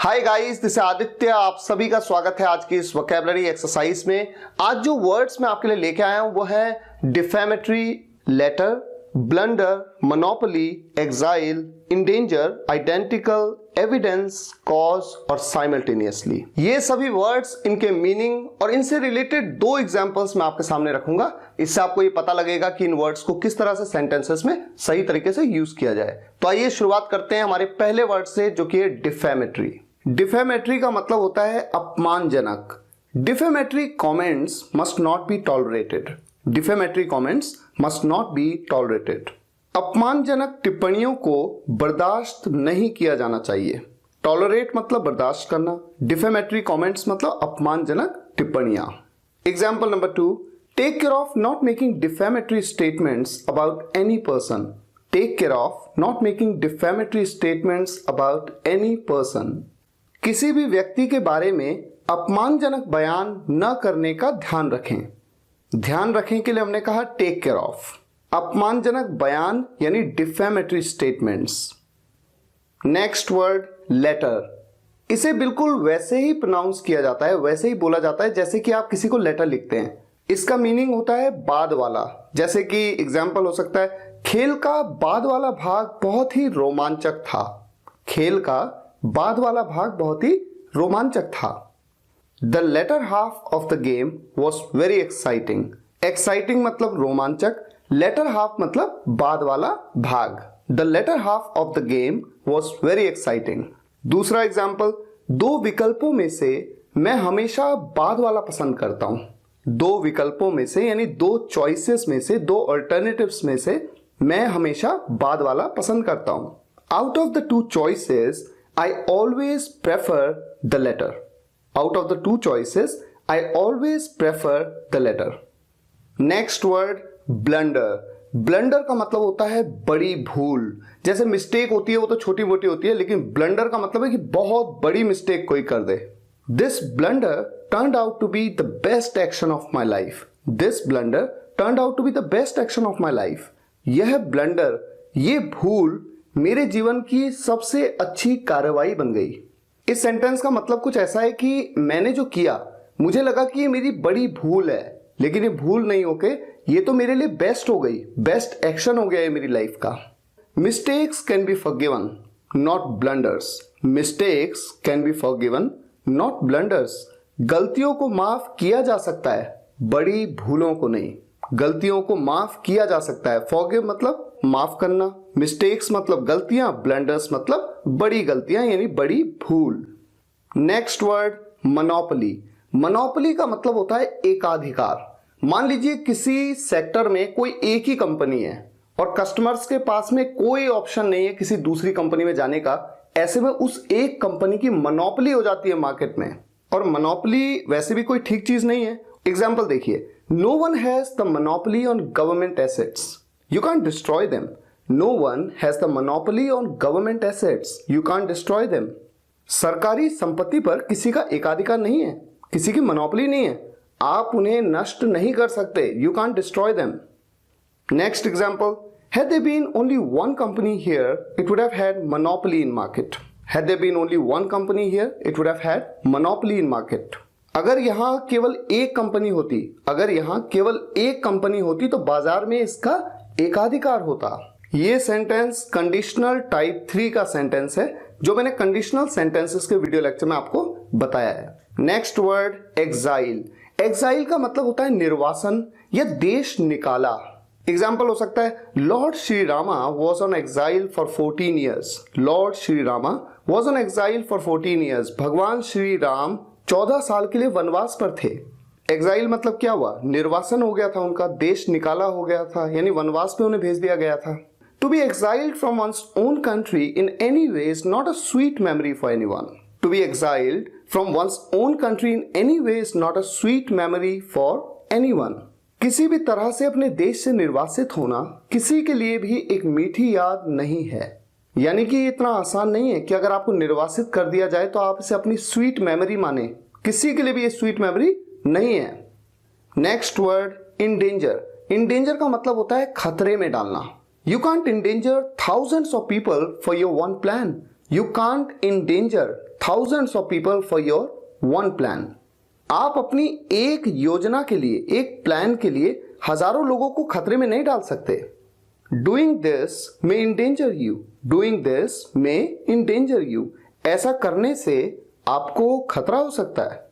Hi guys, this Aditya. आप सभी का स्वागत है आज की इस वोकैबुलरी एक्सरसाइज में। आज जो वर्ड्स मैं आपके लिए लेके आया हूं वो है defamatory, letter, blunder, monopoly, exile, endanger, identical, evidence, cause और साइमल्टेनियसली। ये सभी वर्ड्स, इनके मीनिंग और इनसे रिलेटेड दो एग्जांपल्स मैं आपके सामने रखूंगा। इससे आपको ये पता लगेगा कि इन वर्ड्स को किस तरह से सेंटेंसेस में सही तरीके से यूज किया जाए। तो आइए शुरुआत करते हैं हमारे पहले वर्ड से, जो कि है डिफेमेटरी। डिफेमेटरी का मतलब होता है अपमानजनक। Defamatory comments must not be tolerated. Defamatory comments must not be tolerated. अपमानजनक टिप्पणियों को बर्दाश्त नहीं किया जाना चाहिए। टॉलरेट मतलब बर्दाश्त करना, डिफेमेटरी कमेंट्स मतलब अपमानजनक टिप्पणियां। Example number 2, take care of not making defamatory statements about any person. Take care of not making defamatory statements about any person. किसी भी व्यक्ति के बारे में अपमानजनक बयान न करने का ध्यान रखें। ध्यान रखें के लिए हमने कहा टेक केयर ऑफ। अपमानजनक बयान यानी defamatory statements. Next word latter. इसे बिल्कुल वैसे ही प्रोनाउंस किया जाता है, वैसे ही बोला जाता है जैसे कि आप किसी को लेटर लिखते हैं। इसका मीनिंग होता है बाद वाला। जैसे कि एग्जाम्पल हो सकता है, खेल का बाद वाला भाग बहुत ही रोमांचक था। खेल का बाद वाला भाग बहुत ही रोमांचक था। The latter half of the game was very exciting. Exciting मतलब रोमांचक, लेटर हाफ मतलब बाद वाला भाग। The latter half of the game was very exciting. दूसरा एग्जाम्पल, दो विकल्पों में से मैं हमेशा बाद वाला पसंद करता हूं। दो विकल्पों में से यानी दो चॉइसेस में से, दो अल्टरनेटिव्स में से मैं हमेशा बाद वाला पसंद करता हूं। Out of the two choices I always prefer the letter. Out of the two choices, I always prefer the letter. Next word, blunder. Blunder का मतलब होता है बड़ी भूल। जैसे मिस्टेक होती है वो तो छोटी मोटी होती है, लेकिन ब्लंडर का मतलब है कि बहुत बड़ी मिस्टेक कोई कर दे। This blunder turned out to be the best action of my life. This blunder turned out to be the best action of my life. यह ब्लंडर, ये भूल मेरे जीवन की सबसे अच्छी कार्रवाई बन गई। इस सेंटेंस का मतलब कुछ ऐसा है कि मैंने जो किया मुझे लगा कि ये मेरी बड़ी भूल है, लेकिन ये भूल नहीं होके ये तो मेरे लिए बेस्ट हो गई, बेस्ट एक्शन हो गया है मेरी लाइफ का। Mistakes can be forgiven not blunders. Mistakes can be forgiven not blunders. गलतियों को माफ किया जा सकता है, बड़ी भूलों को नहीं। गलतियों को माफ किया जा सकता है। फॉरगिव मतलब माफ करना, मिस्टेक्स मतलब गलतियां, ब्लंडर्स मतलब बड़ी गलतियां यानी बड़ी भूल। Next word, monopoly. मोनोपोली का मतलब होता है एकाधिकार। मान लीजिए किसी सेक्टर में कोई एक ही कंपनी है और कस्टमर्स के पास में कोई ऑप्शन नहीं है किसी दूसरी कंपनी में जाने का। ऐसे में उस एक कंपनी की मोनोपोली हो जाती है मार्केट में, और मोनोपोली वैसे भी कोई ठीक चीज नहीं है। एग्जाम्पल देखिए, no one has the monopoly on government assets, you can't destroy them. No one has the monopoly on government assets. You can't destroy them. सरकारी संपत्ति पर किसी का एकाधिकार नहीं है, किसी की मोनोपोली नहीं है, आप उन्हें नष्ट नहीं कर सकते। You can't destroy them. Next example, had there been only one company here, it would have had monopoly in market. Had there been only one company here, it would have had monopoly in market. अगर यहां केवल एक company होती, अगर यहां केवल एक company होती तो बाजार में इसका एकाधिकार होता। ये सेंटेंस कंडीशनल टाइप 3 का सेंटेंस है, जो मैंने कंडीशनल सेंटेंसेस के वीडियो लेक्चर में आपको बताया है। Next word, exile. एग्जाइल का मतलब होता है निर्वासन या देश निकाला। एग्जाम्पल हो सकता है, Lord Shri Rama was on exile for 14 years. Lord Shri Rama was on exile for 14 years. भगवान श्री राम 14 साल के लिए वनवास पर थे। एग्जाइल मतलब क्या हुआ, निर्वासन हो गया था उनका, देश निकाला हो गया था, यानी वनवास पे उन्हें भेज दिया गया था। To be exiled from one's own country in any way is not a sweet memory for anyone. To be exiled from one's own country in any way is not a sweet memory for anyone. किसी भी तरह से अपने देश से निर्वासित होना किसी के लिए भी एक मीठी याद नहीं है। यानी कि इतना आसान नहीं है कि अगर आपको निर्वासित कर दिया जाए तो आप इसे अपनी स्वीट मेमोरी माने। किसी के लिए भी ये स्वीट मेमोरी नहीं है। Next word, endanger. इंडेंजर का मतलब होता है खतरे में डालना। You can't endanger thousands of people for your one plan. You can't endanger thousands of people for your one plan. आप अपनी एक योजना के लिए, एक प्लान के लिए हजारों लोगों को खतरे में नहीं डाल सकते. Doing this may endanger you. Doing this may endanger you. ऐसा करने से आपको खतरा हो सकता है.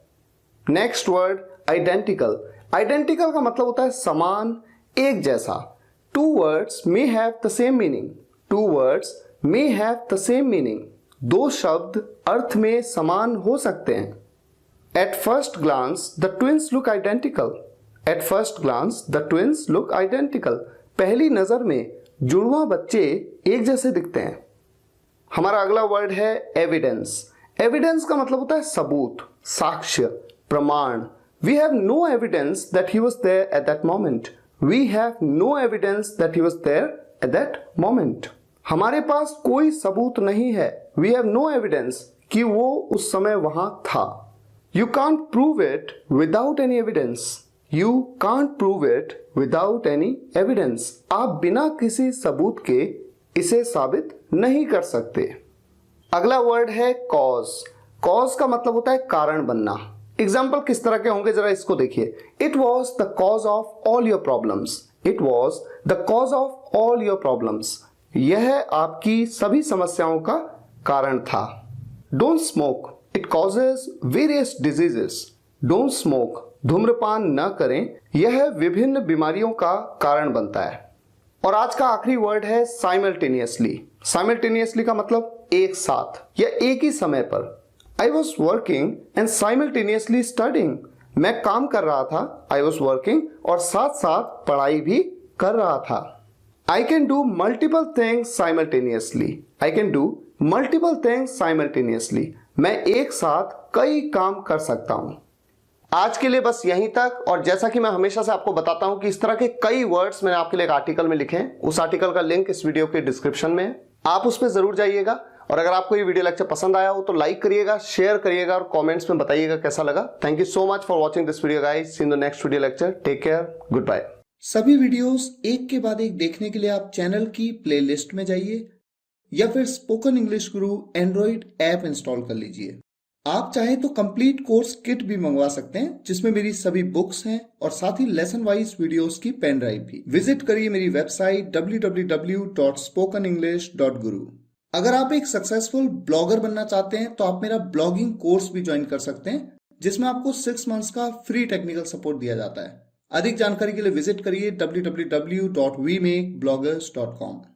Next word identical. आइडेंटिकल का मतलब होता है समान, एक जैसा. Two words may have the same meaning. Two words may have the same meaning. दो शब्द अर्थ में समान हो सकते हैं. At first glance the twins look identical. At first glance the twins look identical. पहली नजर में जुड़वा बच्चे एक जैसे दिखते हैं. हमारा अगला वर्ड है एविडेंस. एविडेंस का मतलब होता है सबूत, साक्ष्य, प्रमाण. We have no evidence that he was there at that moment. We have no evidence that he was there at that moment. हमारे पास कोई सबूत नहीं है. वी हैव नो एविडेंस कि वो उस समय वहां था. You can't prove it without any evidence. You can't prove it without any evidence. आप बिना किसी सबूत के इसे साबित नहीं कर सकते. अगला वर्ड है कॉज. कॉज का मतलब होता है कारण बनना. एग्जाम्पल किस तरह के होंगे जरा इसको देखिए. It was the cause of all your problems. It was the cause of all your problems. यह आपकी सभी समस्याओं का कारण था. Don't smoke. It causes various diseases. Don't smoke. धूम्रपान न करें, यह विभिन्न बीमारियों का कारण बनता है. और आज का आखिरी वर्ड है साइमल्टेनियसली. साइमल्टेनियसली का मतलब एक साथ या एक ही समय पर. I was working and simultaneously studying. मैं काम कर रहा था, I was working, और साथ साथ पढ़ाई भी कर रहा था. I can do multiple things simultaneously. I can do multiple things simultaneously. मैं एक साथ कई काम कर सकता हूं. आज के लिए बस यहीं तक. और जैसा कि मैं हमेशा से आपको बताता हूं कि इस तरह के कई वर्ड्स मैंने आपके लिए एक आर्टिकल में लिखे हैं. उस आर्टिकल का लिंक इस वीडियो के डिस्क्रिप्शन में है. आप उस पर जरूर जाइएगा. और अगर आपको ये वीडियो लेक्चर पसंद आया हो तो लाइक करिएगा, शेयर करिएगा और कमेंट्स में बताइएगा कैसा लगा. Thank you so much for watching this video guys. See in the next video lecture. Take care. Goodbye. सभी वीडियोस एक के बाद एक देखने के लिए आप चैनल की प्लेलिस्ट में जाइए या फिर स्पोकन इंग्लिश गुरु एंड्रॉइड ऐप इंस्टॉल कर लीजिए. आप चाहे तो कंप्लीट कोर्स किट भी मंगवा सकते हैं जिसमें मेरी सभी बुक्स हैं और साथ ही लेसन वाइज वीडियोस की पेन ड्राइव भी. विजिट करिए मेरी वेबसाइट www.spokenenglish.guru. अगर आप एक सक्सेसफुल ब्लॉगर बनना चाहते हैं तो आप मेरा ब्लॉगिंग कोर्स भी ज्वाइन कर सकते हैं जिसमें आपको 6 मंथ्स का फ्री टेक्निकल सपोर्ट दिया जाता है. अधिक जानकारी के लिए विजिट करिए www.wemakebloggers.com.